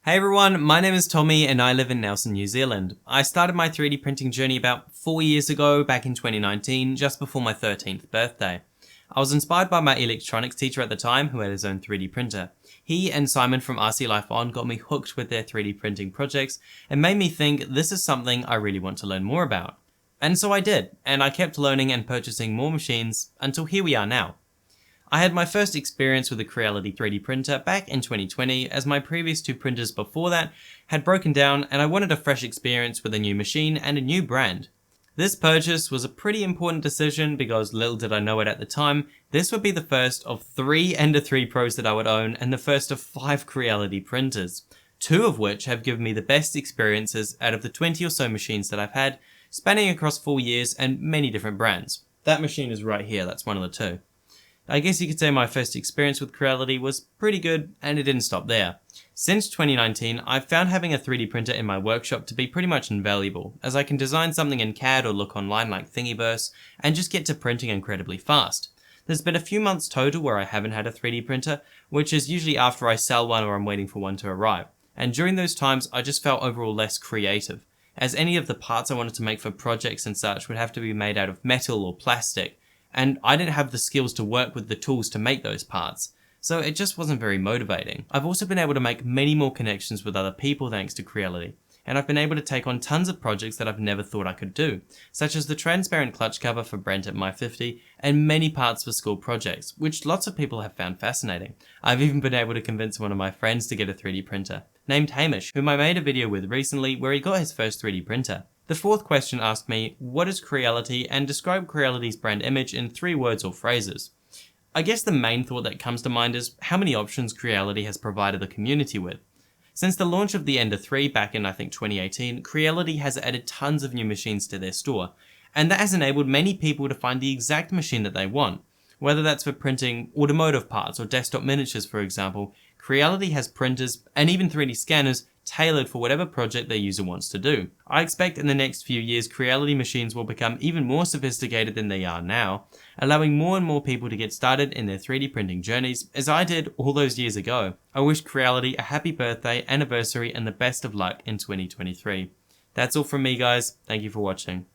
Hey everyone, my name is Tommy and I live in Nelson, New Zealand. I started my 3D printing journey about 4 years ago, back in 2019, just before my 13th birthday. I was inspired by my electronics teacher at the time, who had his own 3D printer. He and Simon from RC Life On got me hooked with their 3D printing projects and made me think this is something I really want to learn more about. And so I did, and I kept learning and purchasing more machines until here we are now. I had my first experience with a Creality 3D printer back in 2020, as my previous two printers before that had broken down and I wanted a fresh experience with a new machine and a new brand. This purchase was a pretty important decision because little did I know it at the time, this would be the first of 3 Ender 3 Pros that I would own and the first of 5 Creality printers, 2 of which have given me the best experiences out of the 20 or so machines that I've had, spanning across 4 years and many different brands. That machine is right here, that's one of the 2. I guess you could say my first experience with Creality was pretty good, and it didn't stop there. Since 2019, I've found having a 3D printer in my workshop to be pretty much invaluable, as I can design something in CAD or look online like Thingiverse, and just get to printing incredibly fast. There's been a few months total where I haven't had a 3D printer, which is usually after I sell one or I'm waiting for one to arrive, and during those times I just felt overall less creative, as any of the parts I wanted to make for projects and such would have to be made out of metal or plastic, and I didn't have the skills to work with the tools to make those parts, so it just wasn't very motivating. I've also been able to make many more connections with other people thanks to Creality, and I've been able to take on tons of projects that I've never thought I could do, such as the transparent clutch cover for Brent at My 50, and many parts for school projects, which lots of people have found fascinating. I've even been able to convince one of my friends to get a 3D printer, named Hamish, whom I made a video with recently where he got his first 3D printer. The fourth question asked me, what is Creality, and describe Creality's brand image in 3 words or phrases. I guess the main thought that comes to mind is how many options Creality has provided the community with. Since the launch of the Ender 3 back in I think 2018, Creality has added tons of new machines to their store, and that has enabled many people to find the exact machine that they want. Whether that's for printing automotive parts or desktop miniatures for example, Creality has printers and even 3D scanners tailored for whatever project their user wants to do. I expect in the next few years Creality machines will become even more sophisticated than they are now, allowing more and more people to get started in their 3D printing journeys, as I did all those years ago. I wish Creality a happy birthday, anniversary and the best of luck in 2023. That's all from me guys, thank you for watching.